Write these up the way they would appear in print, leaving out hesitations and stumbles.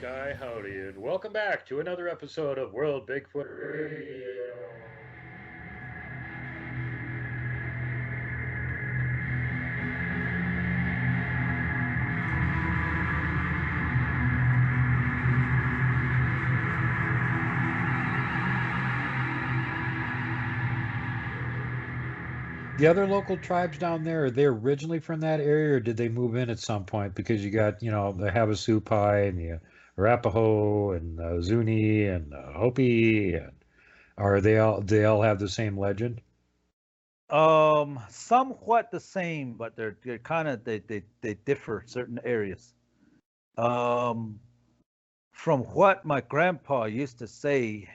Sky Howdy, and welcome back to another episode of World Bigfoot Radio. The other local tribes down there, are they originally from that area, or did they move in at some point? Because you got, the Havasupai and the Arapaho and the Zuni and the Hopi, and are they all have the same legend? Somewhat the same, but they're kind of they differ certain areas. Um, from what my grandpa used to say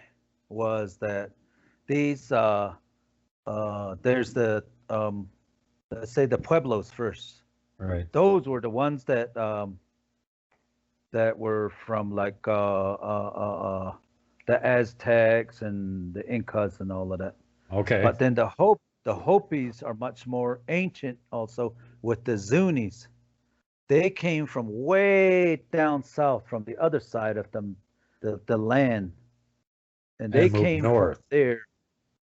was that these there's the let's say the pueblos first. Right. Those were the ones that were from like the Aztecs and the Incas and all of that. Okay. But then the Hopis are much more ancient also with the Zunis. They came from way down south from the other side of the land. And they And moved came north. from there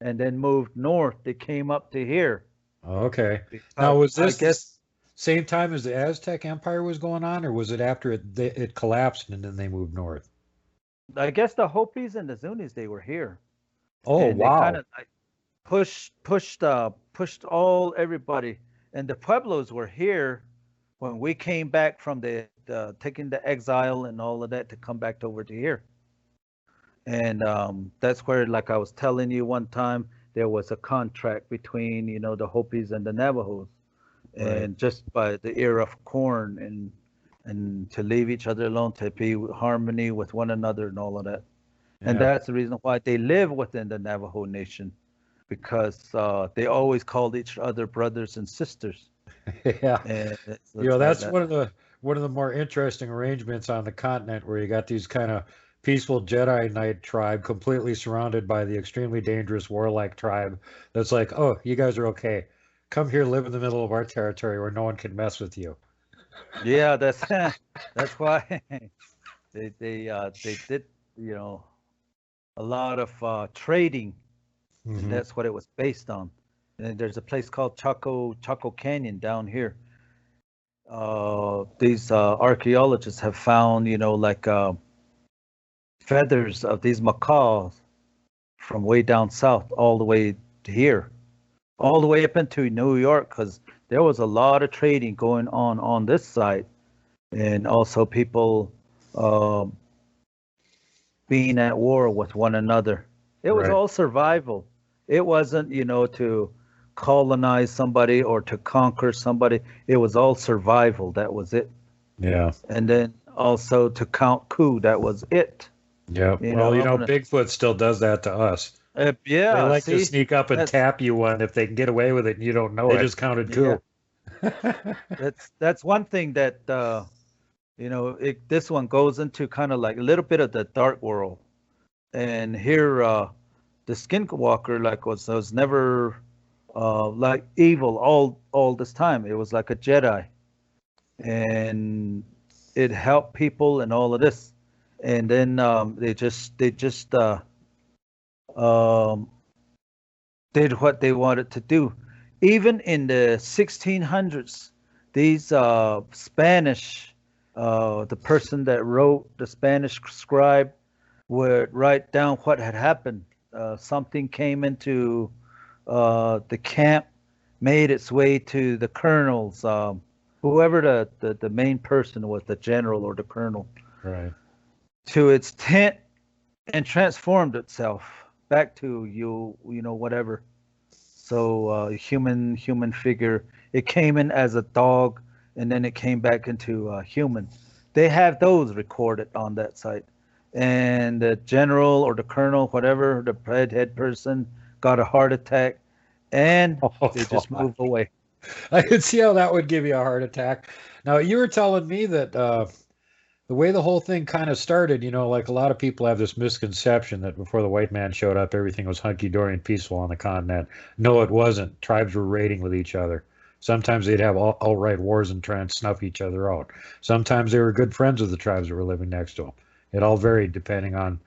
and then moved north. They came up to here. Okay. Now, was I this guess same time as the Aztec Empire was going on, or was it after it collapsed and then they moved north? I guess the Hopis and the Zunis they were here. Oh, And they wow. kind of like pushed all everybody. And the Pueblos were here when we came back from the taking the exile and all of that to come back over to here. And that's where, like I was telling you one time, there was a contract between the Hopis and the Navajos, Right. and just by the era of corn and to leave each other alone, to be harmony with one another and all of that. And Yeah. that's the reason why they live within the Navajo Nation, because they always called each other brothers and sisters. Yeah. And it's like That's that. one of the more interesting arrangements on the continent, where you got these kind of peaceful Jedi Knight tribe completely surrounded by the extremely dangerous warlike tribe that's like, oh, you guys are okay. Come here, live in the middle of our territory where no one can mess with you. Yeah, that's that's why they did a lot of trading, and Hmm. that's what it was based on. And there's a place called Chaco Canyon down here. These archaeologists have found, like feathers of these macaws from way down south all the way to here, all the way up into New York, because there was a lot of trading going on this side, and also people uh, being at war with one another. It was Right. all survival. It wasn't, to colonize somebody or to conquer somebody. It was all survival. That was it. Yeah. And then also to count coup. That was it. Yeah. You Well, know, I'm gonna. Bigfoot still does that to us. They Yeah. like to See, sneak up and that's tap you one if they can get away with it and you don't know they it. just Just counted yeah. coup. That's one thing that this one goes into kind of like a little bit of the dark world. And here, the Skinwalker was never like evil all this time. It was like a Jedi, and it helped people and all of this. And then they just um, did what they wanted to do. Even in the 1600s, these Spanish, the person that wrote, the Spanish scribe, would write down what had happened. Something came into the camp, made its way to the colonels, whoever the main person was, the general or the colonel, Right. to its tent, and transformed itself back to whatever. So human figure. It came in as a dog, and then it came back into human. They have those recorded on that site. And the general or the colonel, whatever, the head person, got a heart attack, and Oh, they just God. moved away. I could see how that would give you a heart attack. Now, you were telling me that the way the whole thing kind of started, like a lot of people have this misconception that before the white man showed up, everything was hunky dory and peaceful on the continent. No, it wasn't. Tribes were raiding with each other. Sometimes they'd have outright wars and try and snuff each other out. Sometimes they were good friends of the tribes that were living next to them. It all varied depending on,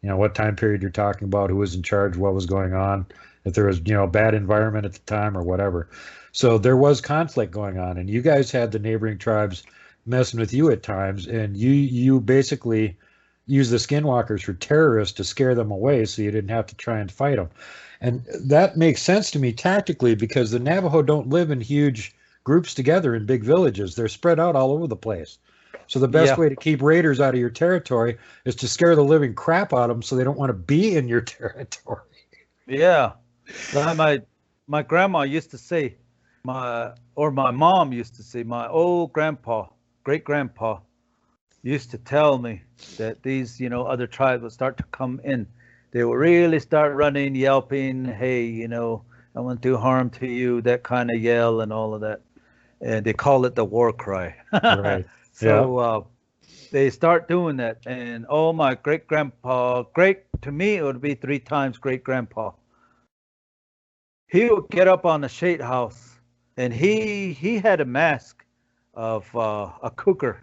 what time period you're talking about, who was in charge, what was going on, if there was, a bad environment at the time or whatever. So there was conflict going on, and you guys had the neighboring tribes messing with you at times, and you basically used the skinwalkers for terrorists to scare them away so you didn't have to try and fight them. And that makes sense to me tactically because the Navajo don't live in huge groups together in big villages. They're spread out all over the place. So the best way to keep raiders out of your territory is to scare the living crap out of them so they don't want to be in your territory. Yeah. My grandma used to say, my mom used to say, my old grandpa, great grandpa, used to tell me that these, other tribes would start to come in. They will really start running, yelping, hey, I want to do harm to you, that kind of yell and all of that. And they call it the war cry. Right. So they start doing that. And my great-grandpa, to me, it would be 3 times great-grandpa. He would get up on the shade house, and he had a mask of a cougar,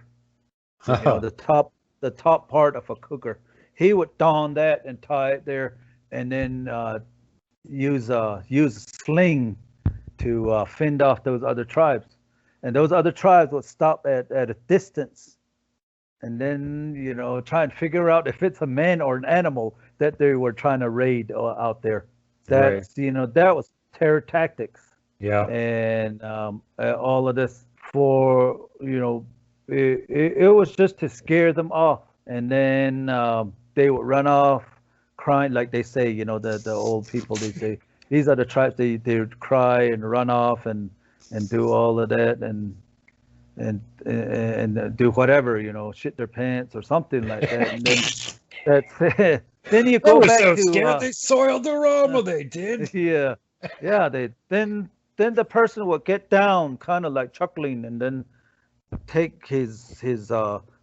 the top part of a cougar. He would don that and tie it there, and then use a sling to fend off those other tribes. And those other tribes would stop at a distance, and then try and figure out if it's a man or an animal that they were trying to raid out there. That's that was terror tactics. Yeah. And all of this for it was just to scare them off, and then they would run off crying, like they say, the old people, they say these are the tribes, they would cry and run off and do all of that and do whatever, shit their pants or something like that. And then that's it. Then you go back so to scared they soiled their armor, they did. Yeah. Then the person would get down kind of like chuckling and then take his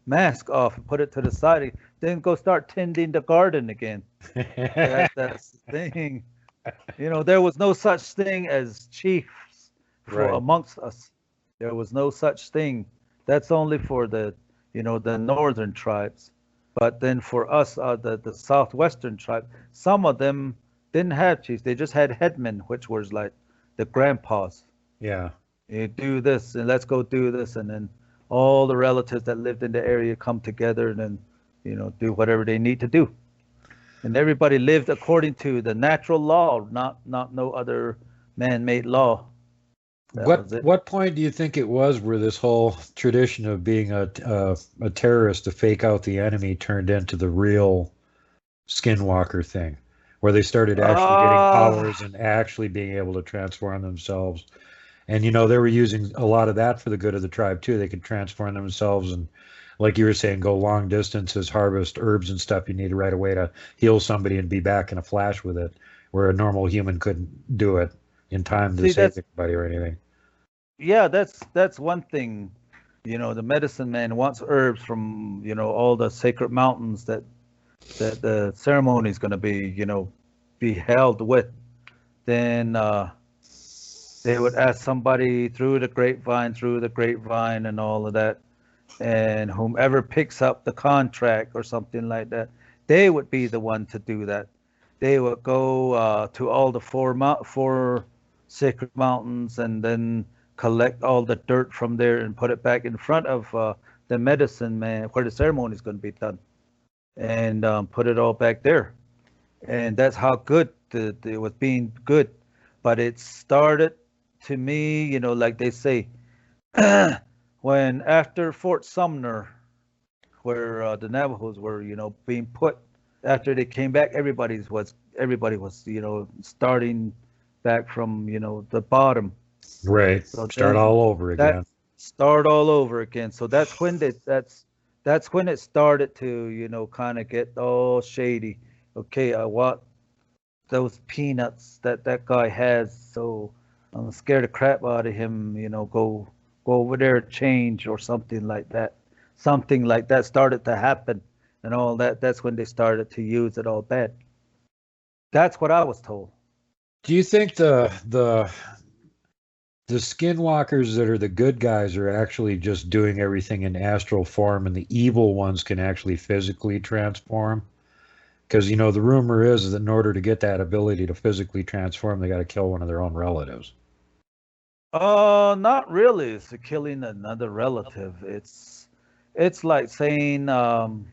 mask off and put it to the side, then go start tending the garden again. That's the thing. There was no such thing as chiefs amongst us. There was no such thing. That's only for the northern tribes. But then for us, the southwestern tribe, some of them didn't have chiefs. They just had headmen, which was like the grandpas. Yeah. You do this and let's go do this, and then all the relatives that lived in the area come together and then do whatever they need to do. And everybody lived according to the natural law, not no other man-made law. What point do you think it was where this whole tradition of being a terrorist to fake out the enemy turned into the real skinwalker thing, where they started actually getting powers and actually being able to transform themselves? And they were using a lot of that for the good of the tribe too. They could transform themselves and, like you were saying, go long distances, harvest herbs and stuff you need right away to heal somebody and be back in a flash with it, where a normal human couldn't do it in time to save anybody or anything. Yeah, that's one thing. The medicine man wants herbs from all the sacred mountains that the ceremony is going to be held with. Then they would ask somebody through the grapevine and all of that, and whomever picks up the contract or something like that, they would be the one to do that. They would go to all the four sacred mountains and then collect all the dirt from there and put it back in front of the medicine man where the ceremony is going to be done, and put it all back there. And that's how good it was being good. But it started, to me, like they say, when after Fort Sumner, where the Navajos were, being put, after they came back, everybody was, starting back from, the bottom. Right. So start all over again. Start all over again. So that's when that's when it started to, kind of get all shady. Okay, I want those peanuts that guy has, so I'm scared the crap out of him, go over there, change or something like that. Something like that started to happen and all that. That's when they started to use it all bad. That's what I was told. Do you think the the skinwalkers that are the good guys are actually just doing everything in astral form, and the evil ones can actually physically transform. Because, the rumor is that in order to get that ability to physically transform, they got to kill one of their own relatives. Not really. It's killing another relative. It's like saying, oh,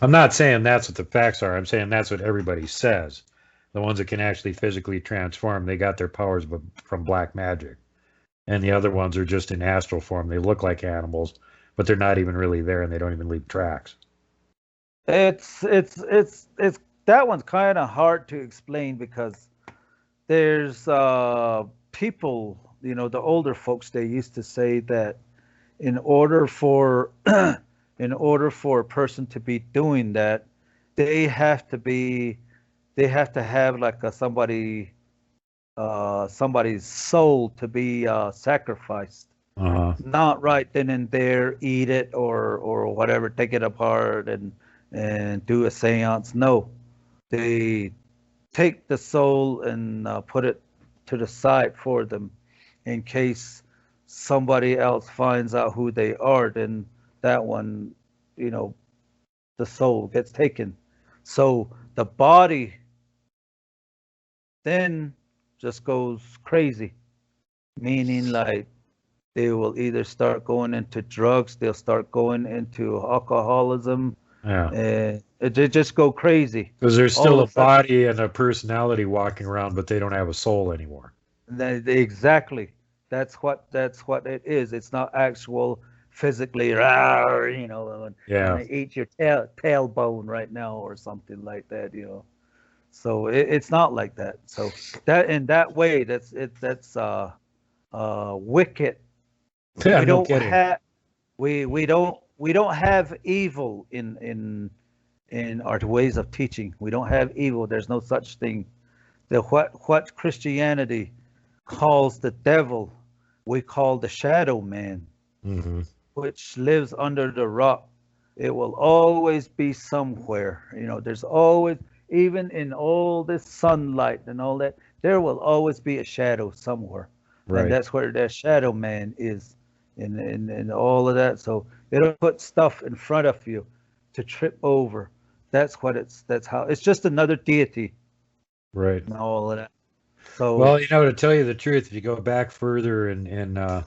I'm not saying that's what the facts are. I'm saying that's what everybody says. The ones that can actually physically transform, they got their powers from black magic. And the other ones are just in astral form. They look like animals, but they're not even really there, and they don't even leave tracks. it's that one's kind of hard to explain because there's people, the older folks, they used to say that in order for in order for a person to be doing that, they have to have like somebody's soul to be sacrificed. Uh-huh. Not right then and there, eat it or whatever, take it apart and do a seance. No, they take the soul and put it to the side for them in case somebody else finds out who they are. Then that one, the soul gets taken. So the body then just goes crazy, meaning like they will either start going into drugs, they'll start going into alcoholism, Yeah. and they just go crazy. Because there's still a body and a personality walking around, but they don't have a soul anymore. Exactly. That's what it is. It's not actual physically, and Yeah. eat your tailbone right now or something like that, So it's not like that. So that in that way, that's wicked. Yeah, We no don't kidding. have we don't have evil in our ways of teaching. We don't have evil. There's no such thing. What Christianity calls the devil, we call the shadow man, Mm-hmm. which lives under the rock. It will always be somewhere. There's always, even in all this sunlight and all that, there will always be a shadow somewhere. Right. And that's where that shadow man is in all of that. So it'll put stuff in front of you to trip over. That's how it's just another deity. Right. And all of that. So Well, to tell you the truth, if you go back further in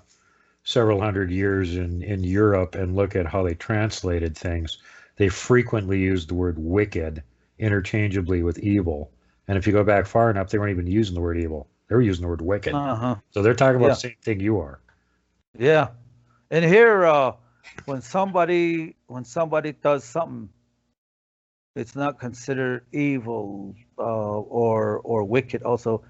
several hundred years in Europe and look at how they translated things, they frequently used the word wicked interchangeably with evil. And if you go back far enough, they weren't even using the word evil. They were using the word wicked. So they're talking about the same thing you are. Yeah. And here, when somebody does something, it's not considered evil or wicked. Also,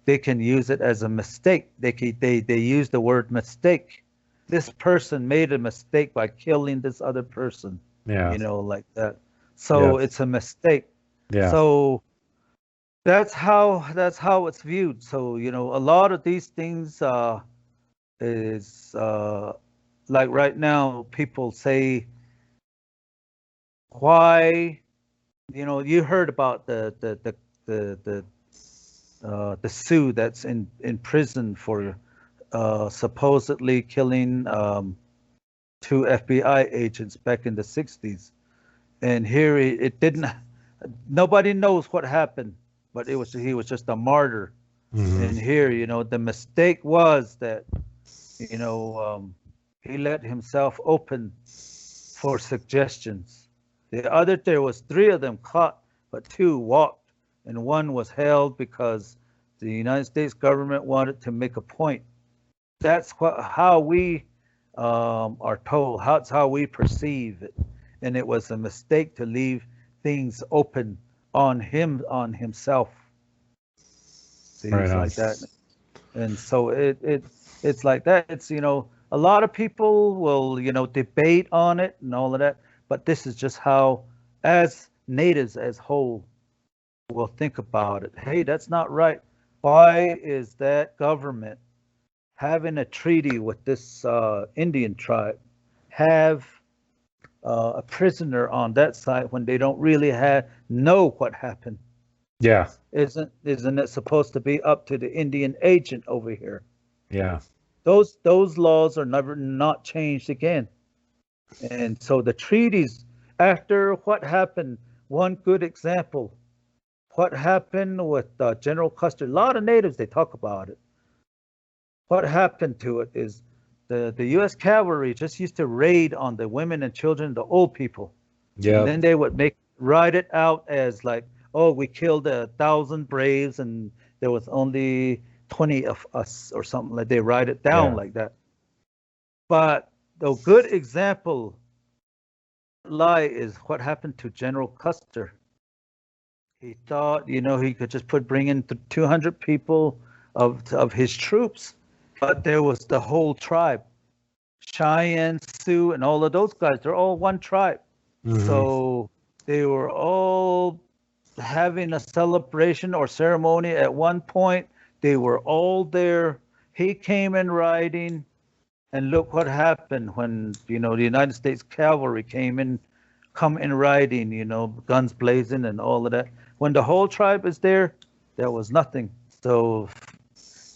they can use it as a mistake. They use the word mistake. This person made a mistake by killing this other person. Yeah. Like that. So it's a mistake. Yeah. So that's how it's viewed. So a lot of these things is like right now people say, why, you heard about the Sioux that's in prison for supposedly killing 2 FBI agents back in the 60s. And here it didn't, nobody knows what happened, but he was just a martyr. Mm-hmm. And here, the mistake was that, he let himself open for suggestions. There was 3 of them caught, but 2 walked, and 1 was held because the United States government wanted to make a point. That's how we are told. That's how we perceive it, and it was a mistake to leave things open on himself. Things like that, and so it's like that. It's a lot of people will debate on it and all of that, but this is just how, as natives as whole, will think about it. Hey, that's not right. Why is that government having a treaty with this Indian tribe, have a prisoner on that side when they don't really know what happened. Yeah. Isn't it supposed to be up to the Indian agent over here? Yeah. Those laws are never not changed again. And so the treaties, after what happened, one good example, what happened with General Custer, a lot of natives, they talk about it. What happened to it is the U.S. cavalry just used to raid on the women and children, the old people. Yeah. And then they would write it out as like, oh, we killed 1,000 braves and there was only 20 of us or something. Like they write it down like that. But the good example lie is what happened to General Custer. He thought, he could just bring in 200 people of his troops, but there was the whole tribe, Cheyenne, Sioux, and all of those guys. They're all one tribe. Mm-hmm. So they were all having a celebration or ceremony at one point. They were all there. He came in riding, and look what happened when the United States cavalry come in riding, guns blazing and all of that. When the whole tribe is there was nothing. So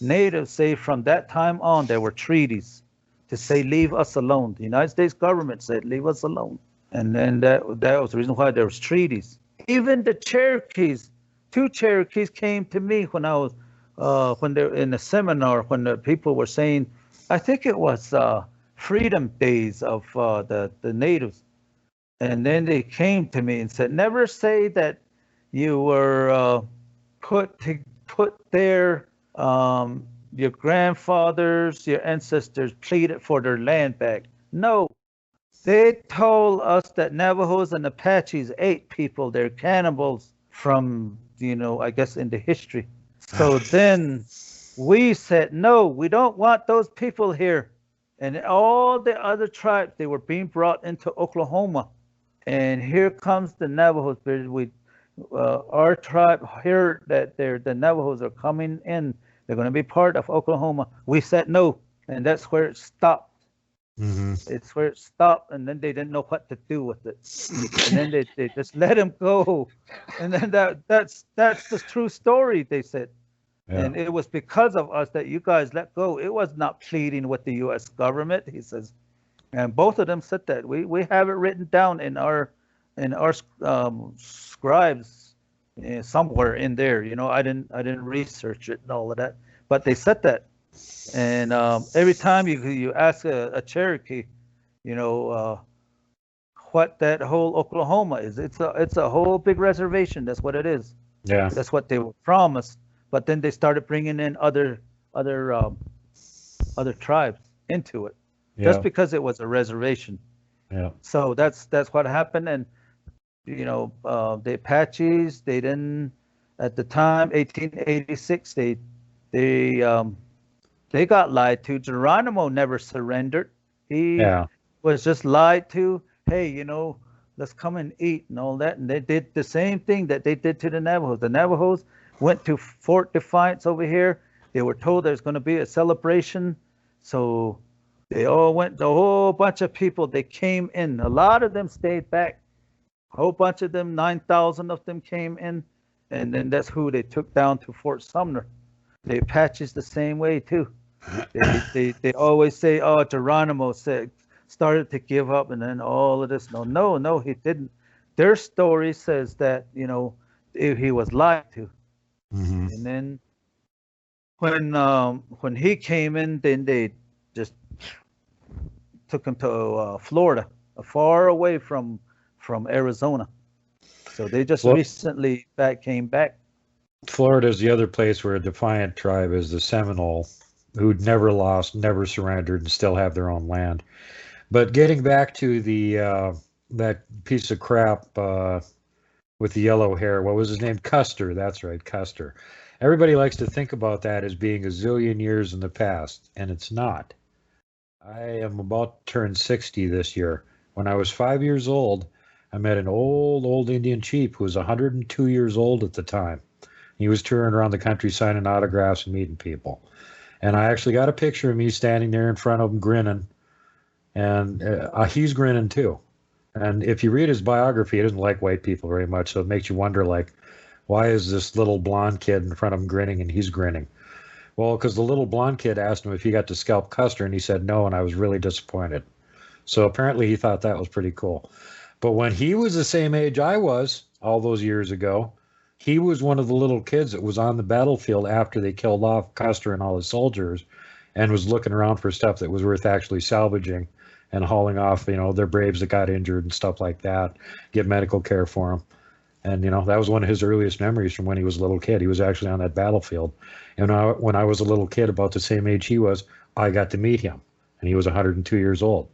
natives say from that time on there were treaties to say leave us alone. The United States government said leave us alone, and then that was the reason why there was treaties. Even the Cherokees, 2 Cherokees came to me when I was when they're in a seminar when the people were saying, I think it was Freedom Days of the natives, and then they came to me and said, never say that you were put there. Your grandfathers, your ancestors pleaded for their land back. No, they told us that Navajos and Apaches ate people. They're cannibals from, I guess in the history. So then we said, no, we don't want those people here. And all the other tribes, they were being brought into Oklahoma. And here comes the Navajos. Our tribe heard that the Navajos are coming in. They're going to be part of Oklahoma. We said no, and that's where it stopped. Mm-hmm. It's where it stopped, and then they didn't know what to do with it. And then they just let him go. And then that's the true story, they said. Yeah. And it was because of us that you guys let go. It was not pleading with the U.S. government, he says. And both of them said that. We have it written down in our scribes somewhere in there. I didn't research it and all of that, but they said that. And every time you ask a Cherokee, what that whole Oklahoma is, it's a whole big reservation. That's what it is. Yeah. That's what they were promised. But then they started bringing in other tribes into it, just because it was a reservation. Yeah. So that's what happened. And the Apaches, they didn't, at the time, 1886, they got lied to. Geronimo never surrendered. He was just lied to. Hey, let's come and eat and all that. And they did the same thing that they did to the Navajos. The Navajos went to Fort Defiance over here. They were told there's going to be a celebration. So they all went, the whole bunch of people, they came in. A lot of them stayed back. A whole bunch of them, 9,000 of them came in. And then that's who they took down to Fort Sumner. The Apaches the same way too. They always say, oh, Geronimo started to give up and then all of this. No, he didn't. Their story says that, he was lied to. Mm-hmm. And then when he came in, then they just took him to Florida, far away from Arizona. So they just recently came back. Florida is the other place where a defiant tribe is the Seminole, who'd never lost, never surrendered, and still have their own land. But getting back to the that piece of crap with the yellow hair, what was his name? Custer. That's right, Custer. Everybody likes to think about that as being a zillion years in the past, and it's not. I am about to turn 60 this year. When I was 5 years old, I met an old Indian chief who was 102 years old at the time. He was touring around the country signing autographs and meeting people. And I actually got a picture of me standing there in front of him grinning. And he's grinning too. And if you read his biography, he doesn't like white people very much. So it makes you wonder, like, why is this little blonde kid in front of him grinning and he's grinning? Well, because the little blonde kid asked him if he got to scalp Custer, and he said no, and I was really disappointed. So apparently he thought that was pretty cool. But when he was the same age I was all those years ago, he was one of the little kids that was on the battlefield after they killed off Custer and all his soldiers and was looking around for stuff that was worth actually salvaging and hauling off, their braves that got injured and stuff like that, get medical care for them. And, that was one of his earliest memories from when he was a little kid. He was actually on that battlefield. And when I was a little kid, about the same age he was, I got to meet him. And he was 102 years old.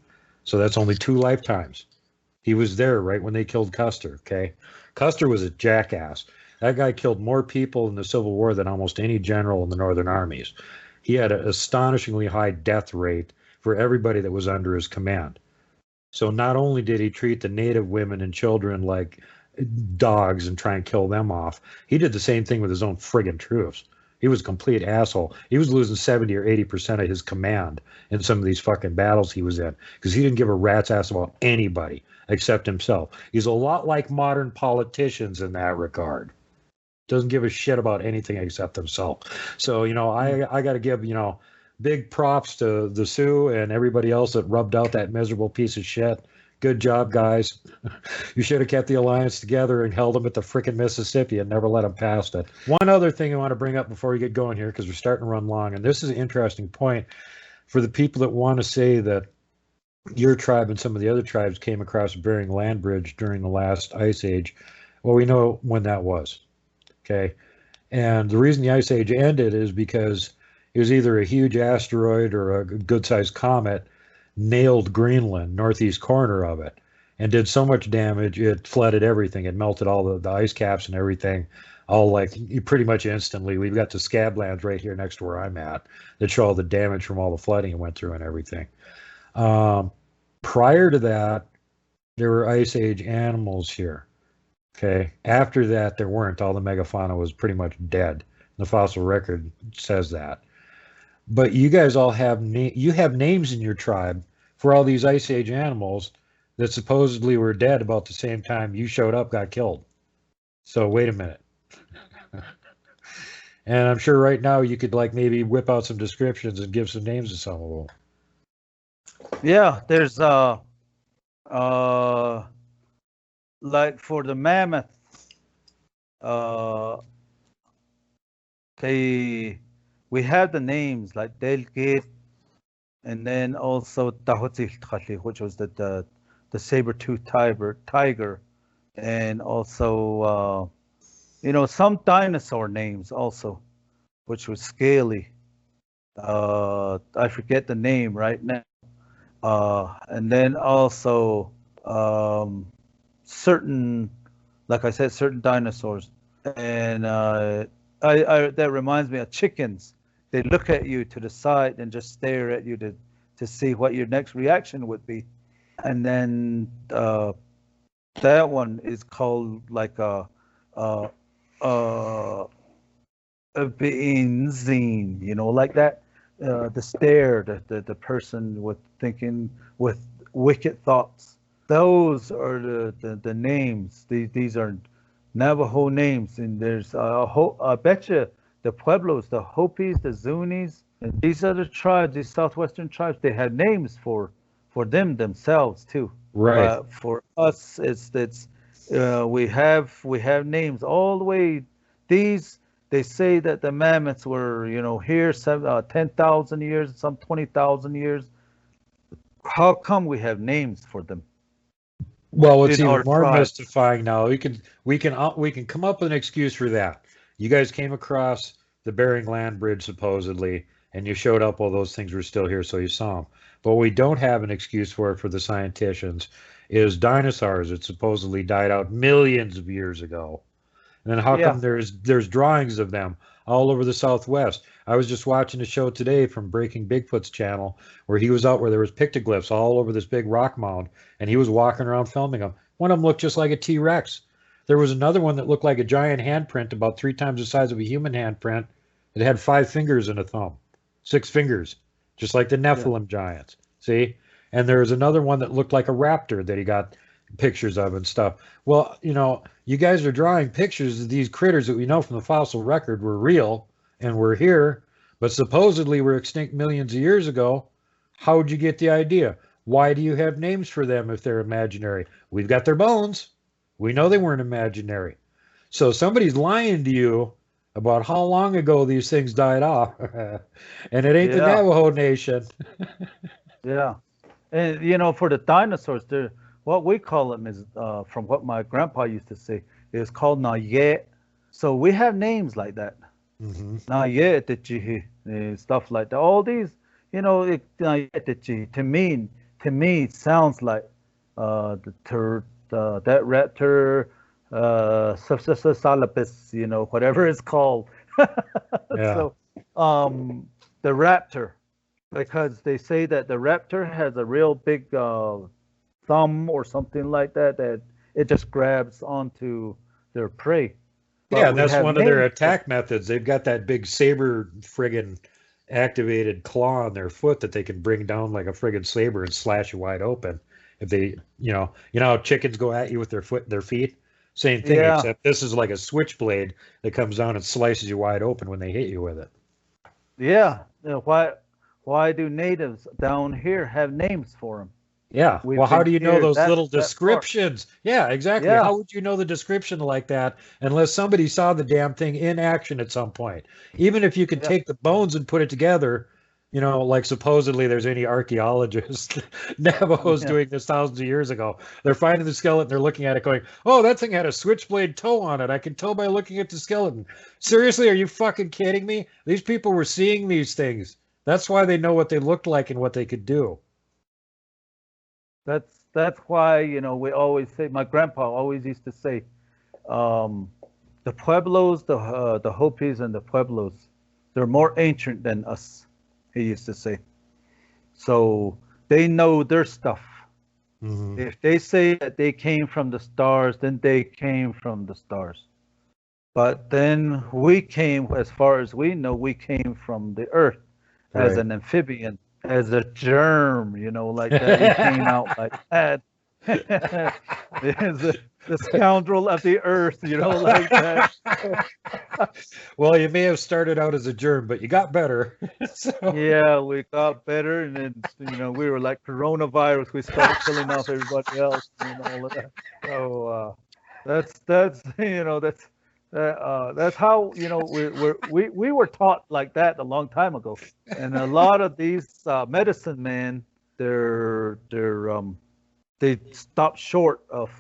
So that's only 2 lifetimes. He was there right when they killed Custer, okay? Custer was a jackass. That guy killed more people in the Civil War than almost any general in the Northern armies. He had an astonishingly high death rate for everybody that was under his command. So not only did he treat the native women and children like dogs and try and kill them off, he did the same thing with his own friggin' troops. He was a complete asshole. He was losing 70 or 80% of his command in some of these fucking battles he was in because he didn't give a rat's ass about anybody except himself. He's a lot like modern politicians in that regard. Doesn't give a shit about anything except himself. So, I got to give, big props to the Sioux and everybody else that rubbed out that miserable piece of shit. Good job, guys. You should have kept the alliance together and held them at the frickin' Mississippi and never let them past it. One other thing I want to bring up before we get going here, because we're starting to run long, and this is an interesting point for the people that want to say that your tribe and some of the other tribes came across Bering Land Bridge during the last ice age. Well, we know when that was. Okay. And the reason the ice age ended is because it was either a huge asteroid or a good-sized comet nailed Greenland, northeast corner of it, and did so much damage it flooded everything. It melted all the ice caps and everything, all pretty much instantly. We've got the scablands right here next to where I'm at that show all the damage from all the flooding it went through and everything. Prior to that, there were ice age animals here. Okay. After that, there weren't. All the megafauna was pretty much dead. The fossil record says that. But you guys all have names in your tribe for all these ice age animals that supposedly were dead about the same time you showed up, got killed. So wait a minute. And I'm sure right now you could maybe whip out some descriptions and give some names to some of them. Yeah, there's like for the mammoth, we have the names like Delgit, and then also Tahotil, which was the saber-toothed tiger, and also some dinosaur names also, which was scaly. I forget the name right now. And then also certain, like I said, certain dinosaurs. And that reminds me of chickens. They look at you to the side and just stare at you to see what your next reaction would be. And then that one is called like a benzine, like that. The stare, the person with thinking with wicked thoughts. Those are the names. These are Navajo names, and there's I bet you the Pueblos, the Hopis, the Zunis, and these other tribes, these southwestern tribes, they had names for them themselves too. Right. For us, it's we have names all the way. They say that the mammoths were here 10,000 years, some 20,000 years. How come we have names for them? Well, what's even more mystifying now, we can come up with an excuse for that. You guys came across the Bering Land Bridge supposedly, and you showed up while those things were still here, so you saw them. But what we don't have an excuse for the scientists is dinosaurs that supposedly died out millions of years ago. And then how come there's drawings of them all over the Southwest? I was just watching a show today from Breaking Bigfoot's channel where he was out where there was pictoglyphs all over this big rock mound, and he was walking around filming them. One of them looked just like a T-Rex. There was another one that looked like a giant handprint, about 3 times the size of a human handprint. It had 5 fingers and a thumb, 6 fingers, just like the Nephilim giants. See? And there was another one that looked like a raptor that he got pictures of and stuff. Well, you guys are drawing pictures of these critters that we know from the fossil record were real and were here, but supposedly were extinct millions of years ago. How would you get the idea? Why do you have names for them if they're imaginary? We've got their bones. We know they weren't imaginary. So somebody's lying to you about how long ago these things died off. And it ain't the Navajo Nation. Yeah. And, for the dinosaurs, what we call them is, from what my grandpa used to say, is called Naye. So we have names like that. Naye Techi, stuff like that. All these, Naye Techi, to me, it sounds like that raptor, Salapis, whatever it's called. Yeah. So, the raptor, because they say that the raptor has a real big thumb or something like that, that it just grabs onto their prey. But yeah, that's one of their attack methods. They've got that big saber friggin' activated claw on their foot that they can bring down like a friggin' saber and slash you wide open. If they, how chickens go at you with their feet? Same thing, except this is like a switchblade that comes down and slices you wide open when they hit you with it. Yeah. Why do natives down here have names for them? Yeah. Well, how do you know those little descriptions? Yeah, exactly. Yeah. How would you know the description like that unless somebody saw the damn thing in action at some point? Even if you could take the bones and put it together, like supposedly there's any archaeologist, Navajos doing this thousands of years ago. They're finding the skeleton, they're looking at it going, oh, that thing had a switchblade toe on it. I can tell by looking at the skeleton. Seriously, are you fucking kidding me? These people were seeing these things. That's why they know what they looked like and what they could do. That's why, we always say, my grandpa always used to say, the Pueblos, the Hopis and the Pueblos, they're more ancient than us, he used to say. So they know their stuff. If they say that they came from the stars, then they came from the stars. But then we came, as far as we know, we came from the earth as an amphibian, as a germ, like that. We came out like that. The scoundrel of the earth, like that. Well, you may have started out as a germ, but you got better. So. Yeah, we got better, and then we were like coronavirus. We started killing off everybody else, all of that. So that's how we were taught like that a long time ago. And a lot of these medicine men, they stop short of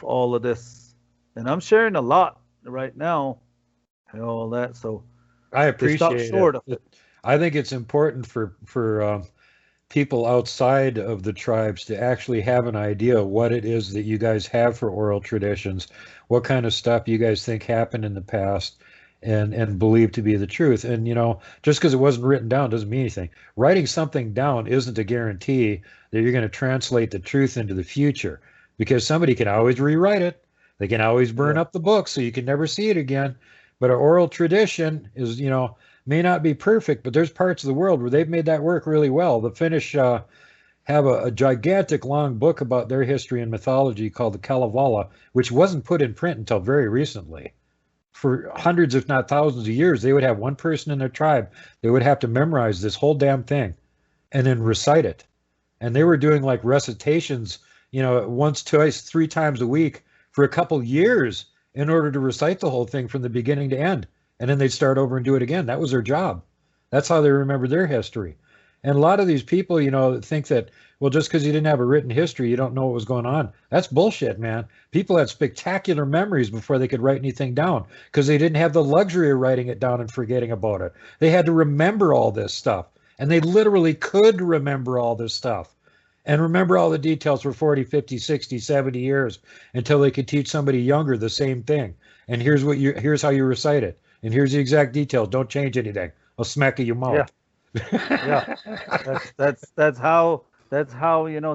all of this. And I'm sharing a lot right now and all that. So I appreciate it. I think it's important for people outside of the tribes to actually have an idea of what it is that you guys have for oral traditions, what kind of stuff you guys think happened in the past and believe to be the truth. And, just because it wasn't written down doesn't mean anything. Writing something down isn't a guarantee that you're going to translate the truth into the future, because somebody can always rewrite it. They can always burn up the book so you can never see it again. But an oral tradition is, may not be perfect, but there's parts of the world where they've made that work really well. The Finnish have a gigantic long book about their history and mythology called the Kalevala, which wasn't put in print until very recently. For hundreds, if not thousands of years, they would have one person in their tribe. They would have to memorize this whole damn thing and then recite it. And they were doing like recitations, once, twice, 3 times a week for a couple years in order to recite the whole thing from the beginning to end. And then they'd start over and do it again. That was their job. That's how they remember their history. And a lot of these people, think that, well, just because you didn't have a written history, you don't know what was going on. That's bullshit, man. People had spectacular memories before they could write anything down because they didn't have the luxury of writing it down and forgetting about it. They had to remember all this stuff. And they literally could remember all this stuff and remember all the details for 40, 50, 60, 70 years until they could teach somebody younger the same thing. And here's how you recite it. And here's the exact details. Don't change anything. I'll smack you mouth. Yeah. That's how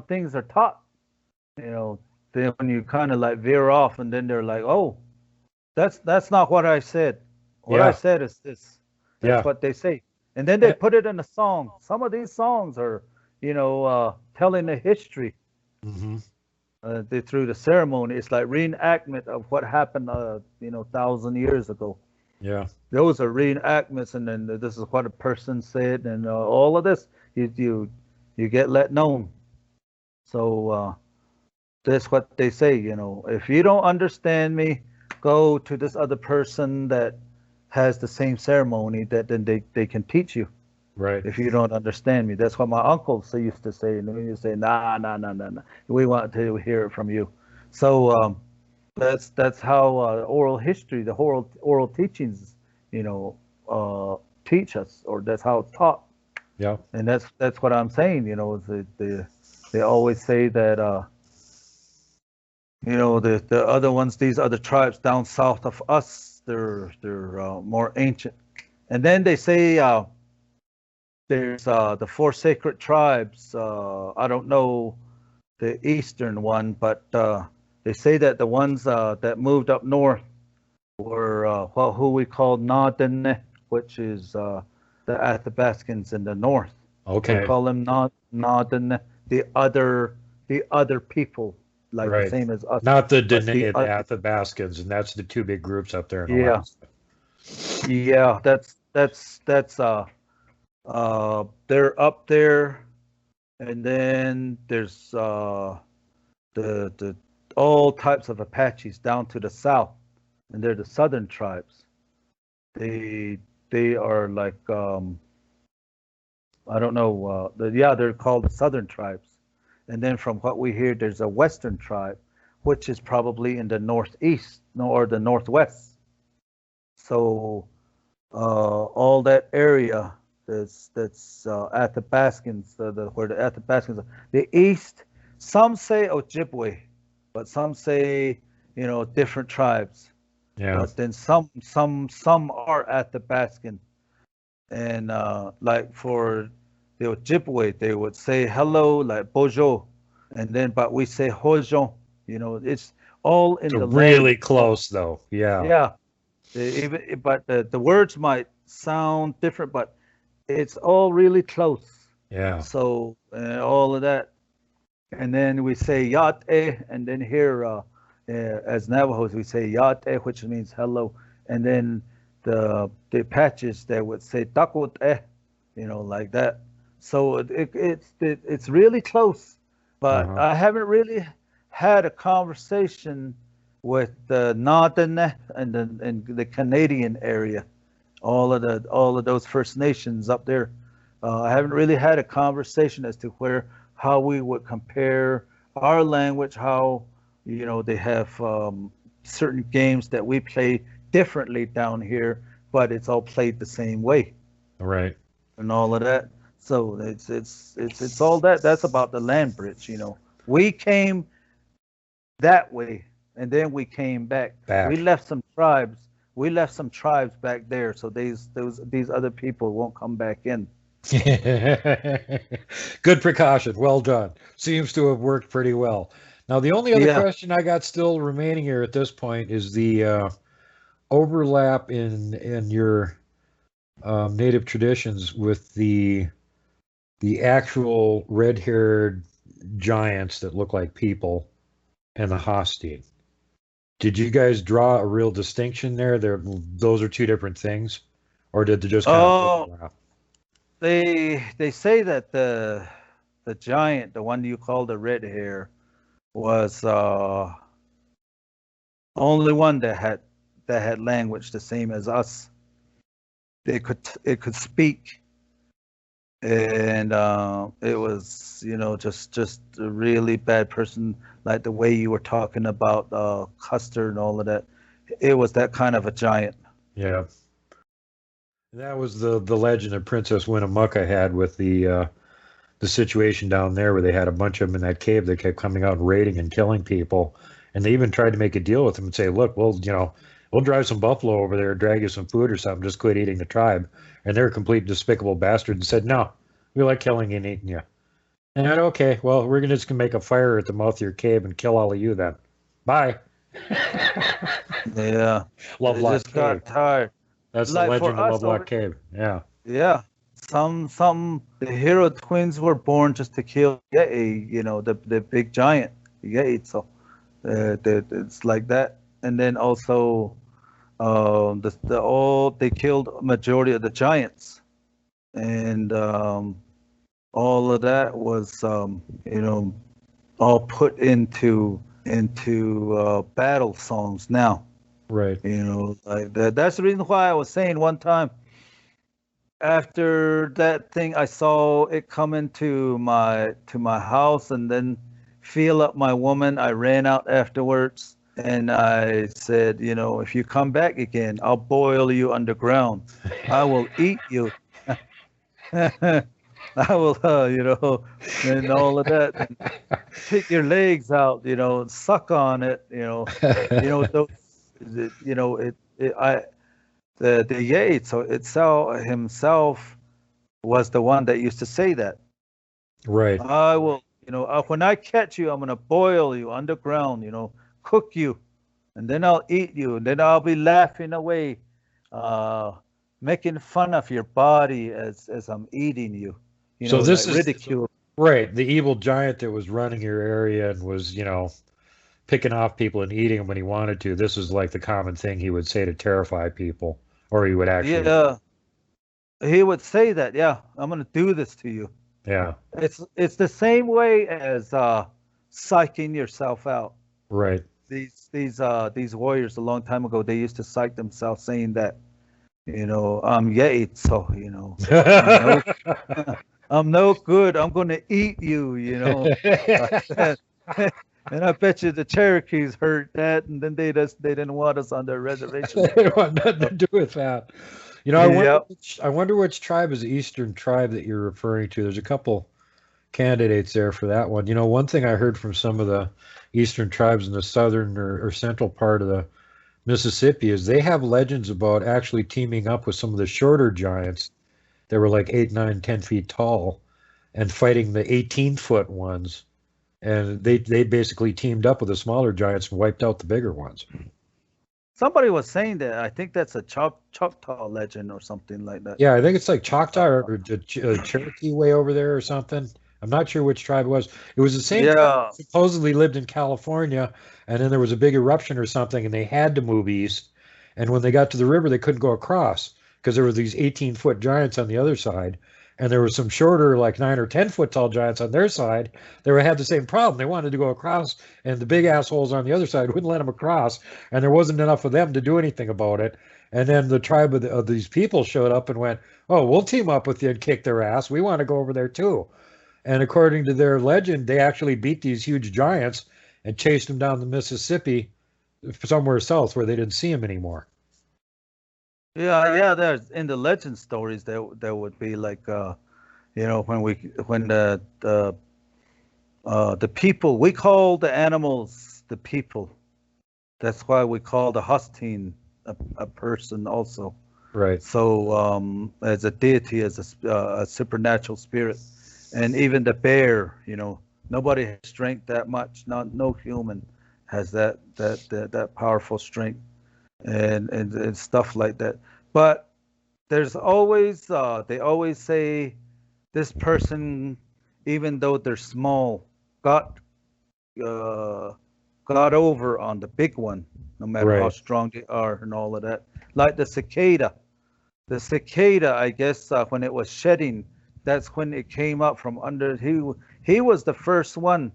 things are taught. Then when you kind of like veer off, and then they're like, oh, that's not what I said. What I said is this. That's what they say. And then they put it in a song. Some of these songs are, telling the history. They through the ceremony. It's like reenactment of what happened, 1,000 years ago. Yeah. Those are reenactments, and then this is what a person said, and all of this you get let known. So that's what they say. If you don't understand me, go to this other person that has the same ceremony. That then they can teach you. Right. If you don't understand me, that's what my uncles used to say. And we used to say, nah, nah, nah, nah, nah. We want to hear it from you. So that's how oral history, the oral teachings, teach us, or that's how it's taught. Yeah. And that's what I'm saying. They always say that the other ones, these other tribes down south of us, they're more ancient. And then they say there's the four sacred tribes. I don't know the eastern one, but they say that the ones that moved up north were who we call Nadene, which is the Athabascans in the north. Okay. They call them Nadene, the other people, like Right. the same as us. Not the but Dene, the Athabascans, and that's the two big groups up there in Yeah. Alaska. Yeah, that's they're up there, and then there's the all types of Apaches down to the south, and they're the southern tribes. They are like I don't know. They're called the southern tribes. And then from what we hear, there's a western tribe, which is probably in the northeast or the northwest. So all that area that's Athabascans, where the Athabascans are. The east, some say Ojibwe, but some say different tribes. Yeah. But then some are Athabascan, and like for the Ojibwe, they would say hello like Bojo, and then but we say Hojo. It's all in the really language. close though. Yeah. Yeah. But the words might sound different, but it's all really close. Yeah. So all of that, and then we say Yate, and then here as Navajos we say Yate, which means hello, and then the Apaches they would say Takote, like that. So it's really close, but Uh-huh. I haven't really had a conversation with the northern and the Canadian area, all of those First Nations up there. I haven't really had a conversation as to how we would compare our language, how they have certain games that we play differently down here, but it's all played the same way, Right. and all of that. So it's all that. That's about the land bridge. We came that way, and then we came back. We left some tribes. We left some tribes back there, so these other people won't come back in. Good precaution. Well done. Seems to have worked pretty well. Now, the only other question I got still remaining here at this point is the overlap in your native traditions with the actual red-haired giants that look like people and the Hostine. Did you guys draw a real distinction there? Those are two different things, or did they just kind of overlap? They say that the giant, the one you call the red hair, was only one that had language the same as us. It could speak, and it was just a really bad person, like the way you were talking about Custer and all of that. It was that kind of a giant. Yeah. That was the legend that Princess Winnemucca had with the situation down there where they had a bunch of them in that cave that kept coming out and raiding and killing people. And they even tried to make a deal with them and say, look, we'll drive some buffalo over there, drag you some food or something, just quit eating the tribe. And they're complete despicable bastards and said, no, we like killing and eating you. And I said, okay, well, we're just going to make a fire at the mouth of your cave and kill all of you then. Bye. Yeah. Lovelock Cave. Got tired. That's the legend of Lovelock Cave. Yeah. Yeah. The hero twins were born just to kill the big giant. Yates. So it's like that. And then also, they killed a majority of the giants, and all of that was, all put into battle songs now. Right. Like that. That's the reason why I was saying one time after that thing, I saw it come into my house and then feel up my woman. I ran out afterwards and I said, if you come back again, I'll boil you underground. I will eat you. I will, and all of that. And pick your legs out, suck on it, those, the Yates so itself himself was the one that used to say that. Right. I will, when I catch you, I'm gonna boil you underground, cook you, and then I'll eat you, and then I'll be laughing away, making fun of your body as I'm eating you, So this like is ridicule. right. The evil giant that was running your area and was, picking off people and eating them when he wanted to. This is like the common thing he would say to terrify people, or he would actually. Yeah, he would say that. Yeah, I'm gonna do this to you. Yeah. It's the same way as psyching yourself out. Right. These warriors a long time ago, they used to psych themselves saying that, I'm Yates, so I'm no I'm no good. I'm gonna eat you, And I bet you the Cherokees heard that, and then they didn't want us on their reservation. They don't want nothing to do with that. Yep. I wonder which tribe is the eastern tribe that you're referring to. There's a couple candidates there for that one. One thing I heard from some of the eastern tribes in the southern or central part of the Mississippi is they have legends about actually teaming up with some of the shorter giants that were like 8, 9, 10 feet tall and fighting the 18-foot ones. And they basically teamed up with the smaller giants and wiped out the bigger ones. Somebody was saying that. I think that's a Choctaw legend or something like that. Yeah, I think it's like Choctaw or Cherokee way over there or something. I'm not sure which tribe it was. It was the same tribe that supposedly lived in California, and then there was a big eruption or something, and they had to move east. And when they got to the river, they couldn't go across because there were these 18-foot giants on the other side, and there were some shorter, like 9 or 10-foot tall giants on their side. They had the same problem. They wanted to go across, and the big assholes on the other side wouldn't let them across, and there wasn't enough of them to do anything about it. And then the tribe of these people showed up and went, "Oh, we'll team up with you and kick their ass. We want to go over there too." And according to their legend, they actually beat these huge giants and chased them down the Mississippi somewhere south where they didn't see them anymore. Yeah. There's in the legend stories there would be like, when the people, we call the animals the people. That's why we call the Hustine a person also. Right. So as a deity, as a supernatural spirit, and even the bear, nobody has strength that much. No human has that powerful strength, and stuff like that. But there's always they always say this person, even though they're small, got over on the big one, no matter how strong they are and all of that. Like the cicada. The cicada, I guess, when it was shedding, that's when it came up from under. He was the first one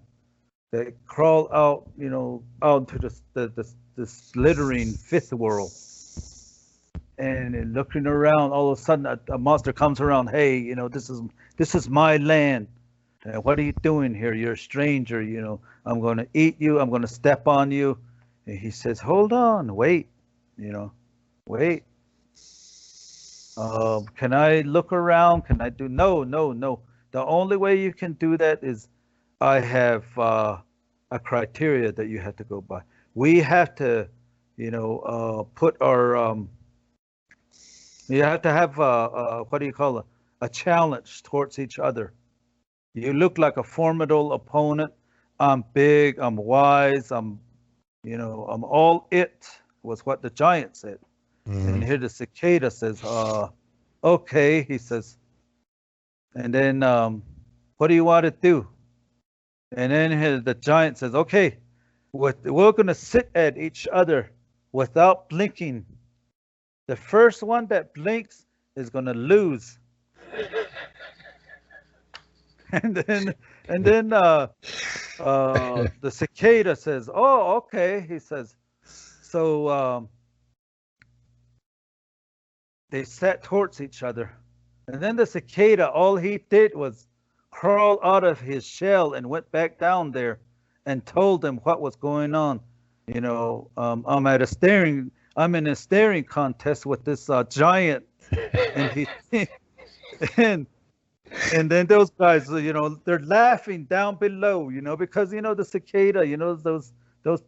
that crawled out, out to the slithering fifth world. And looking around, all of a sudden a monster comes around. Hey, this is my land. What are you doing here? You're a stranger. I'm going to eat you. I'm going to step on you. And he says, hold on, wait. Wait. Can I look around? Can I do? No. The only way you can do that is I have a criteria that you have to go by. We have to, put our, you have to have what do you call it? A challenge towards each other. You look like a formidable opponent. I'm big. I'm wise. I'm all it, was what the giant said. Mm-hmm. And here the cicada says, okay, he says. And then, what do you want to do? And then the giant says, okay, we're going to sit at each other without blinking. The first one that blinks is going to lose. And then the cicada says, oh, okay. He says, so they sat towards each other. And then the cicada, all he did was crawl out of his shell and went back down there and told them what was going on. You know, I'm in a staring contest with this giant, and and then those guys, you know, they're laughing down below, you know, because you know the cicada, you know, those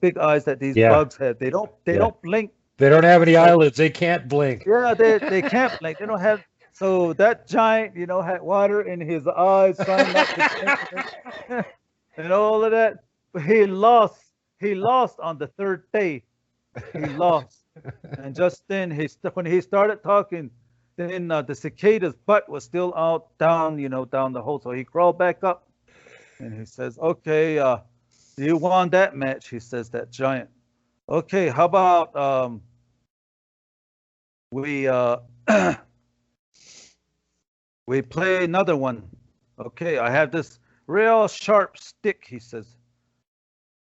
big eyes that these bugs have. They don't blink. They don't have any eyelids. They can't blink. Yeah, they can't blink. They don't have. So that giant, you know, had water in his eyes, trying not to blink, and all of that. But he lost. He lost on the third day. He lost, and just then when he started talking, then the cicada's butt was still out down, you know, down the hole. So he crawled back up, and he says, "Okay, you won that match." He says, "That giant." Okay, how about we we play another one. Okay, I have this real sharp stick. He says,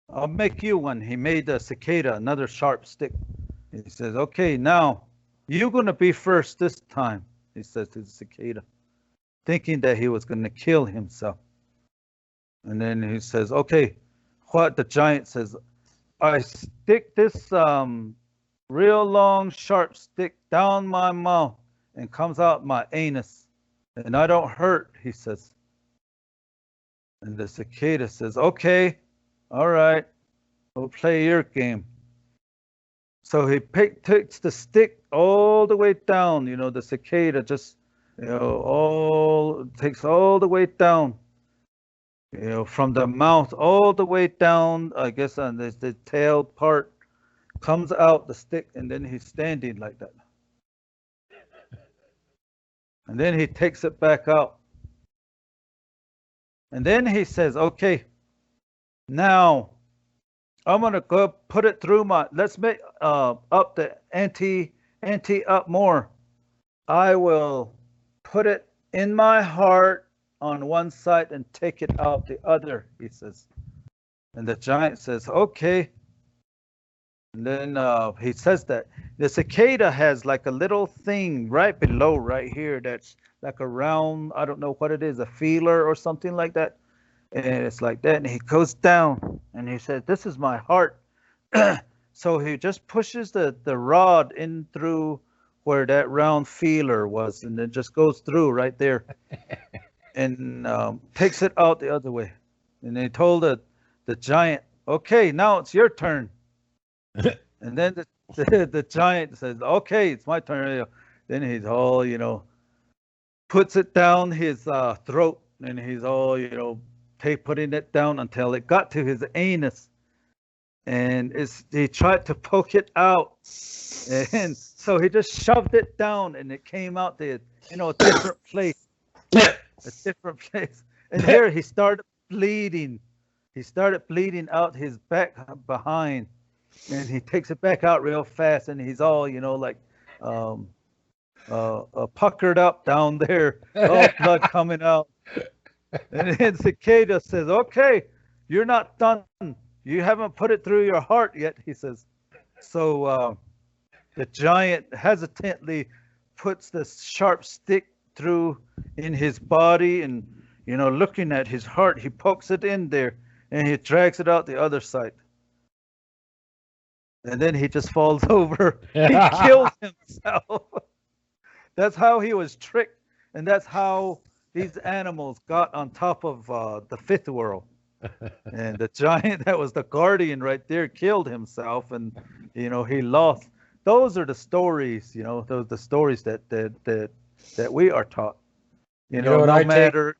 "I'll make you one." He made the cicada another sharp stick. He says, "Okay, now you're going to be first this time," he says to the cicada, thinking that he was going to kill himself. And then he says, "Okay," what the giant says, "I stick this real long sharp stick down my mouth and comes out my anus, and I don't hurt," he says. And the cicada says, "Okay, all right, we'll play your game." So he takes the stick all the way down. You know, the cicada just, you know, takes all the way down. You know, from the mouth all the way down. I guess on the tail part comes out the stick, and then he's standing like that. And then he takes it back out. And then he says, "Okay, now I'm gonna go put it through my. Let's make up the ante up more. I will put it in my heart on one side and take it out the other," he says. And the giant says, "Okay." And then he says that the cicada has like a little thing right below, right here, that's like a round, I don't know what it is, a feeler or something like that. And it's like that. And he goes down and he says, "This is my heart." So he just pushes the rod in through where that round feeler was, and it just goes through right there and takes it out the other way. And they told the giant, "Okay, now it's your turn." And then the giant says, "Okay, it's my turn." Then he's all, you know, puts it down his throat, and he's all, you know, putting it down until it got to his anus. And he tried to poke it out. And so he just shoved it down, and it came out the, you know, a different place. A different place. And there he started bleeding. He started bleeding out his back behind. And he takes it back out real fast, and he's all, you know, like puckered up down there, all blood coming out. And then cicada says, "Okay, you're not done. You haven't put it through your heart yet," he says. So the giant hesitantly puts the sharp stick through in his body, and, you know, looking at his heart, he pokes it in there, and he drags it out the other side. And then he just falls over. He kills himself. That's how he was tricked, and that's how these animals got on top of the fifth world. And the giant that was the guardian right there killed himself, and, you know, he lost. Those are the stories, you know, those the stories that we are taught. You know, no matter.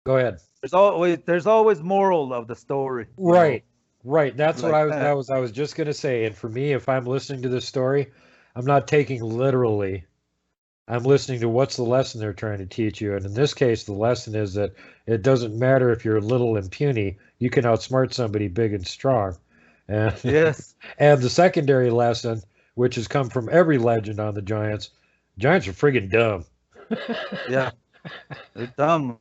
Go ahead. There's always moral of the story. Right. Right. That's like what I was just going to say. And for me, if I'm listening to this story, I'm not taking literally. I'm listening to what's the lesson they're trying to teach you. And in this case, the lesson is that it doesn't matter if you're little and puny, you can outsmart somebody big and strong. And, Yes. and the secondary lesson, which has come from every legend on the giants are friggin' dumb. Yeah. They're dumb.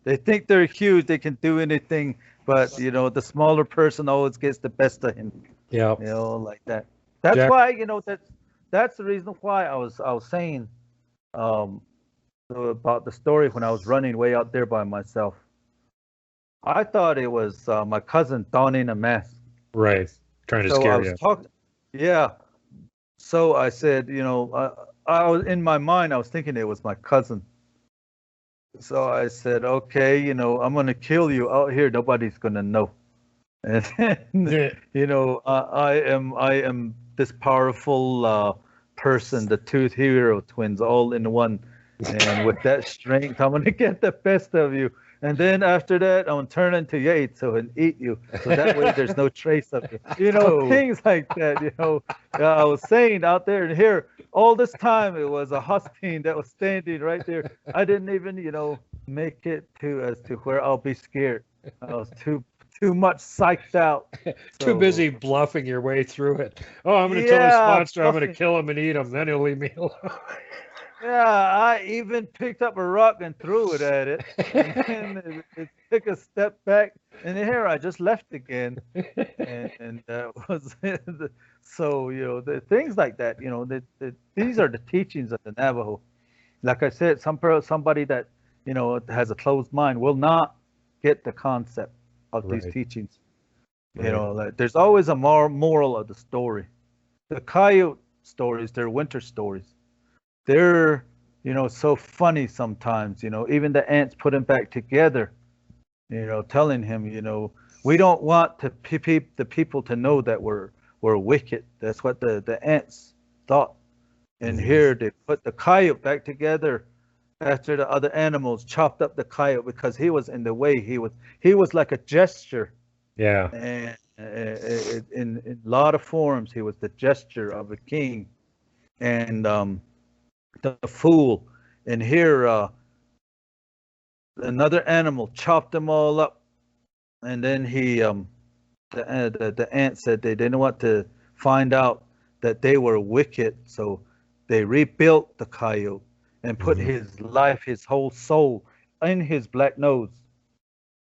They think they're huge. They can do anything. But, the smaller person always gets the best of him. Yeah. Like that. That's Jack- why, that's the reason why I was saying about the story when I was running way out there by myself. I thought it was my cousin donning a mask. Right. Trying to So I scare was you. talking. Yeah. So I said, I was in my mind, I was thinking it was my cousin. So I said, okay, I'm gonna kill you out here. Nobody's gonna know. And then, I am this powerful person, the two hero twins, all in one. And with that strength, I'm gonna get the best of you. And then after that, I'm gonna turn into Yates and eat you. So that way, there's no trace of you. Things like that. I was saying out there and here all this time, it was a Hustine that was standing right there. I didn't even, make it to where I'll be scared. I was too much psyched out. Too busy bluffing your way through it. Oh, I'm going to tell this monster I'm going to kill him and eat him. Then he'll leave me alone. Yeah, I even picked up a rock and threw it at it. And then it took a step back. And here I just left again. And that was it. So, the things like that, these are the teachings of the Navajo. Like I said, somebody that, has a closed mind will not get the concept of these teachings. Like, there's always a moral of the story. The coyote stories, they're winter stories. They're, so funny sometimes, even the ants put them back together, telling him, we don't want the people to know that we're wicked. That's what the ants thought. And here they put the coyote back together after the other animals chopped up the coyote because he was in the way. He was like a gesture. Yeah. And in a lot of forms, he was the gesture of a king. And the fool. And here another animal chopped them all up. And then he the ant said they didn't want to find out that they were wicked, so they rebuilt the coyote and put his life, his whole soul in his black nose.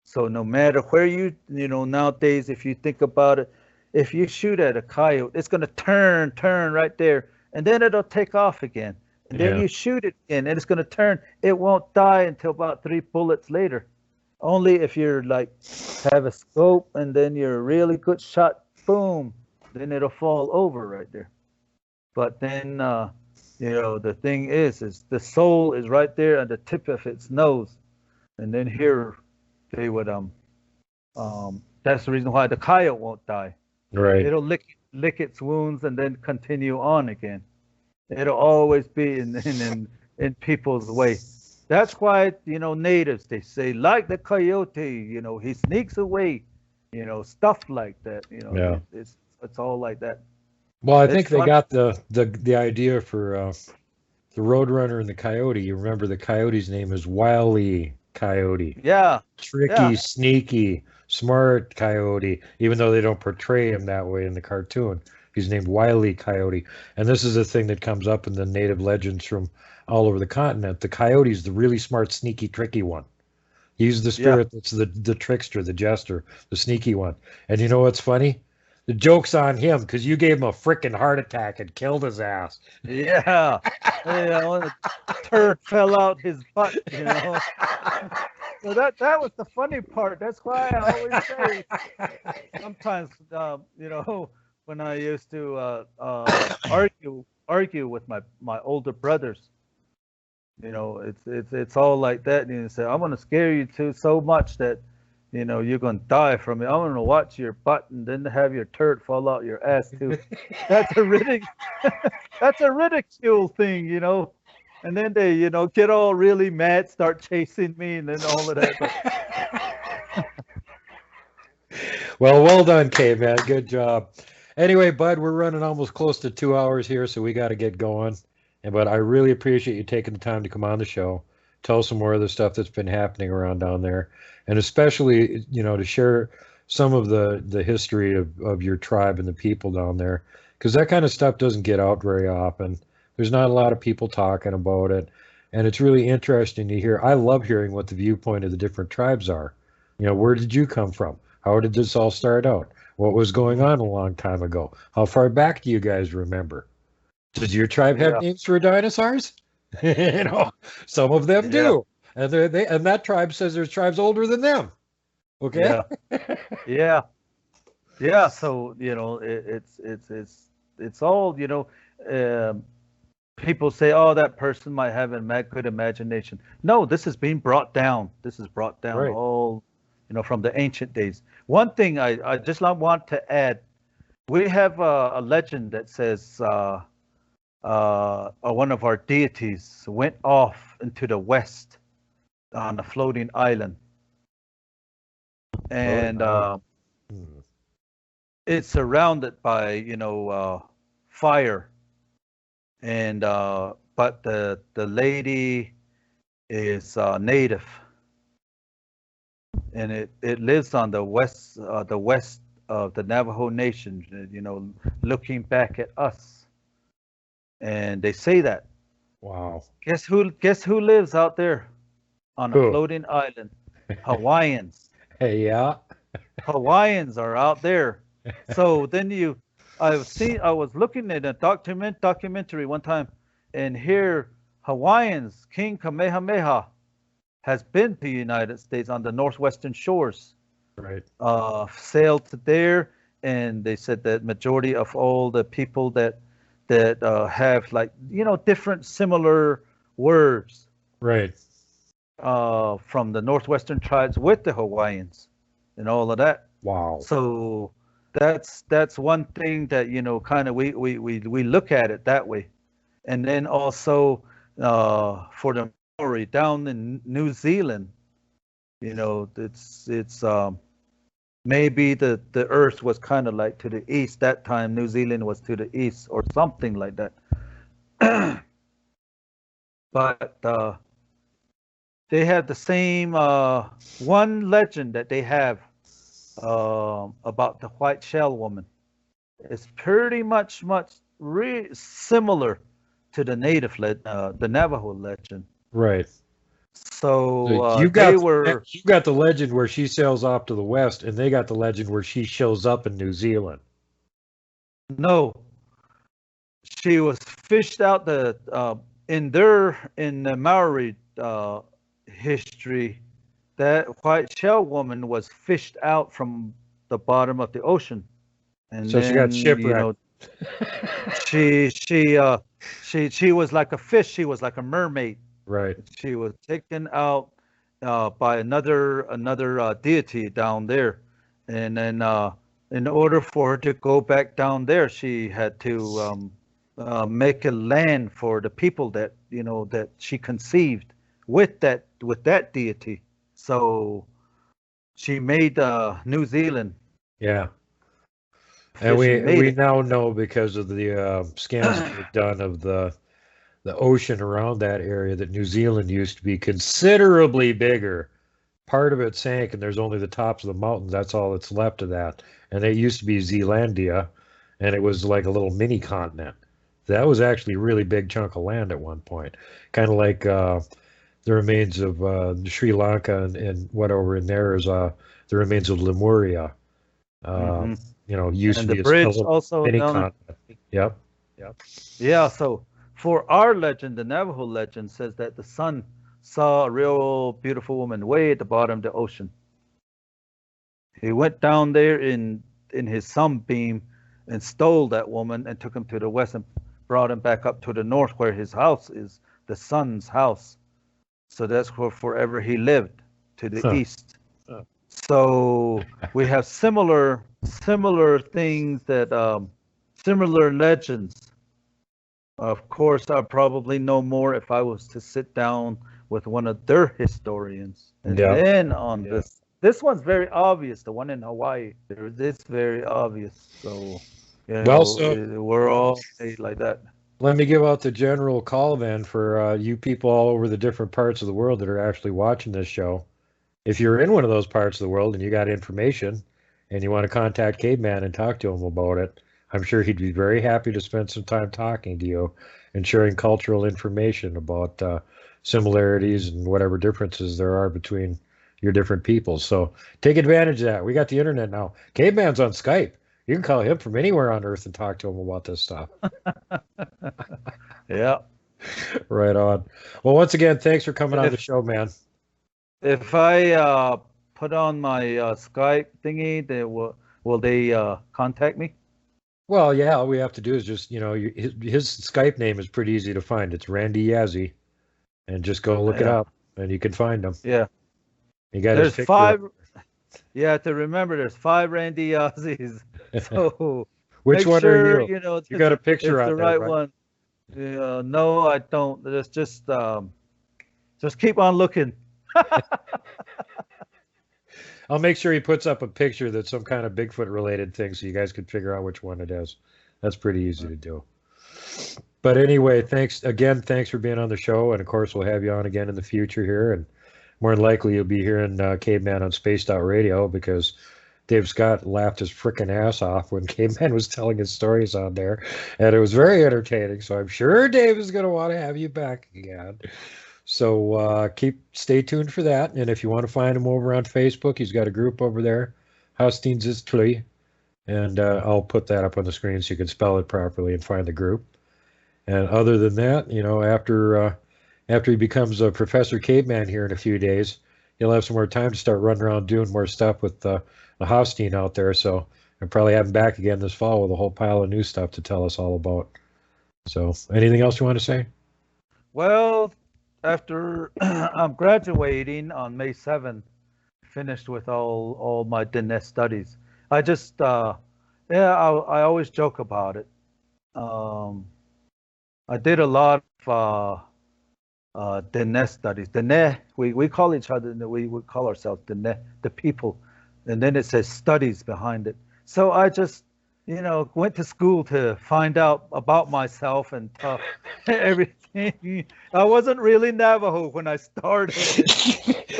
So no matter where nowadays, if you think about it, if you shoot at a coyote, it's going to turn right there, and then it'll take off again. And then you shoot it again, and it's going to turn. It won't die until about 3 bullets later. Only if you're like have a scope and then you're a really good shot, boom, then it'll fall over right there. But then the thing is the soul is right there at the tip of its nose, and then here they would that's the reason why the coyote won't die. Right. It'll lick its wounds and then continue on again. It'll always be in people's way. That's why, natives, they say, like the coyote, he sneaks away, stuff like that, Yeah. It's all like that. Well, I think they got the idea for the Roadrunner and the Coyote. You remember the Coyote's name is Wile Coyote. Yeah. Tricky, sneaky, smart Coyote, even though they don't portray him that way in the cartoon. He's named Wile Coyote. And this is a thing that comes up in the native legends from all over the continent. The Coyote's the really smart, sneaky, tricky one. He's the spirit that's the trickster, the jester, the sneaky one. And you know what's funny? The joke's on him because you gave him a freaking heart attack and killed his ass. Yeah. The turd fell out his butt, So that was the funny part. That's why I always say sometimes, when I used to argue with my older brothers, it's all like that. And you say, I'm gonna scare you too so much that you're gonna die from it. I'm gonna watch your butt and then have your turd fall out your ass too. That's a ridicule thing, And then they, get all really mad, start chasing me, and then all of that. Well done, Caveman. Good job. Anyway, Bud, we're running almost close to 2 hours here, so we got to get going. But I really appreciate you taking the time to come on the show, tell some more of the stuff that's been happening around down there, and especially, to share some of the history of your tribe and the people down there, because that kind of stuff doesn't get out very often. There's not a lot of people talking about it, and it's really interesting to hear. I love hearing what the viewpoint of the different tribes are. Where did you come from? How did this all start out? What was going on a long time ago? How far back do you guys remember? Does your tribe have Yeah. names for dinosaurs? Some of them do, and and that tribe says there's tribes older than them. Okay. Yeah. Yeah. So it's all people say, oh, that person might have a good imagination. No, this is being brought down. This is brought down Right. all from the ancient days. One thing I just want to add, we have a legend that says one of our deities went off into the west on a floating island, and it's surrounded by fire, and but the lady is native, and it lives on the west of the Navajo Nation, looking back at us, and they say that. Wow. Guess who lives out there on a Who? floating island? Hawaiians. Hey, yeah. Hawaiians are out there. So then I was looking at a documentary one time, and here Hawaiians, King Kamehameha, has been to the United States on the northwestern shores. Right. Sailed to there, and they said that majority of all the people that have different similar words. Right. From the northwestern tribes with the Hawaiians and all of that. Wow. So that's one thing that kind of we look at it that way. And then also for the Maori down in New Zealand, it's maybe the earth was kind of like to the east that time. New Zealand was to the east or something like that. But they have the same one legend that they have about the white shell woman. It's pretty much similar to the the Navajo legend. Right. So you got the legend where she sails off to the west, and they got the legend where she shows up in New Zealand. No, she was fished out in the Maori history. That white shell woman was fished out from the bottom of the ocean, and so then, she got shipwrecked. She was like a fish. She was like a mermaid. Right. She was taken out by another deity down there, and then in order for her to go back down there, she had to make a land for the people that that she conceived with that deity. So she made New Zealand. Yeah. And we now know, because of the scans that we've done of the ocean around that area, that New Zealand used to be considerably bigger. Part of it sank, and there's only the tops of the mountains. That's all that's left of that. And it used to be Zealandia, and it was like a little mini continent. That was actually a really big chunk of land at one point. Kind of like the remains of Sri Lanka, and what over in there is the remains of Lemuria. Used and to be the bridge also mini down. continent. Yep. Yeah, so for our legend, the Navajo legend says that the sun saw a real beautiful woman way at the bottom of the ocean. He went down there in his sunbeam and stole that woman and took him to the west and brought him back up to the north, where his house is, the sun's house. So that's where forever he lived, to the east. So we have similar things, that similar legends. Of course, I probably know more if I was to sit down with one of their historians. And then on this one's very obvious. The one in Hawaii, it's very obvious. So we're all like that. Let me give out the general call then for you people all over the different parts of the world that are actually watching this show. If you're in one of those parts of the world and you got information and you want to contact Caveman and talk to him about it, I'm sure he'd be very happy to spend some time talking to you and sharing cultural information about similarities and whatever differences there are between your different peoples. So take advantage of that. We got the internet now. Caveman's on Skype. You can call him from anywhere on Earth and talk to him about this stuff. Yeah. Right on. Well, once again, thanks for coming on the show, man. If I put on my Skype thingy, will they contact me? Well, yeah, all we have to do is just, his Skype name is pretty easy to find. It's Randy Yazzie. And just go look it up, and you can find him. Yeah. You got there's 5. Yeah, to remember, there's 5 Randy Yazzies. So which one sure, are you? You got a picture out the there, right right? one. No, I don't. It's just keep on looking. I'll make sure he puts up a picture that's some kind of Bigfoot related thing so you guys can figure out which one it is. That's pretty easy to do. But anyway, thanks for being on the show. And of course, we'll have you on again in the future here. And more than likely, you'll be hearing Caveman on Spaced Out Radio because Dave Scott laughed his frickin' ass off when Caveman was telling his stories on there. And it was very entertaining. So I'm sure Dave is going to want to have you back again. So stay tuned for that. And if you want to find him over on Facebook, he's got a group over there, Hastings is Tlee. And I'll put that up on the screen so you can spell it properly and find the group. And other than that, after he becomes a Professor Caveman here in a few days, he'll have some more time to start running around doing more stuff with the Hosteen out there. So I'll probably have him back again this fall with a whole pile of new stuff to tell us all about. So anything else you want to say? Well, after I'm graduating on May 7th, finished with all my Diné studies. I just, I always joke about it. I did a lot of Diné studies. Diné, we call each other, we call ourselves Diné, the people. And then it says studies behind it. So I just, went to school to find out about myself and everything. I wasn't really Navajo when I started.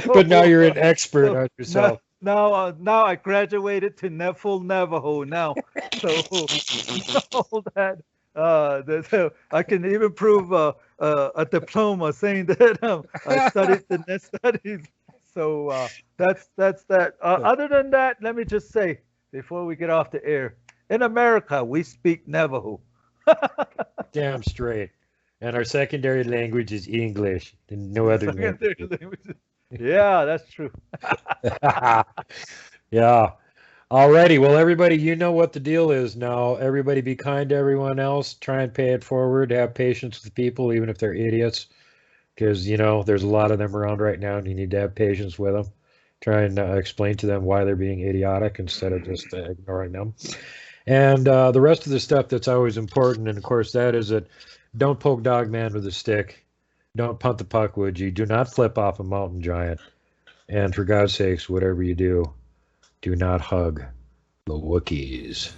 But now you're an expert on yourself. Now I graduated to full Navajo now. So that. So I can even prove a diploma saying that I studied the Diné studies. So that's that. Other than that, let me just say before we get off the air, in America we speak Navajo. Damn straight. And our secondary language is English and no other language. Yeah, that's true. Yeah. Alrighty, well, everybody, you know what the deal is now. Everybody be kind to everyone else. Try and pay it forward. Have patience with people, even if they're idiots. Because, there's a lot of them around right now, and you need to have patience with them. Try and explain to them why they're being idiotic instead of just ignoring them. And the rest of the stuff that's always important, and of course, that is that don't poke Dogman with a stick. Don't punt the puck, would you? Do not flip off a mountain giant. And for God's sakes, whatever you do, do not hug the Wookiees.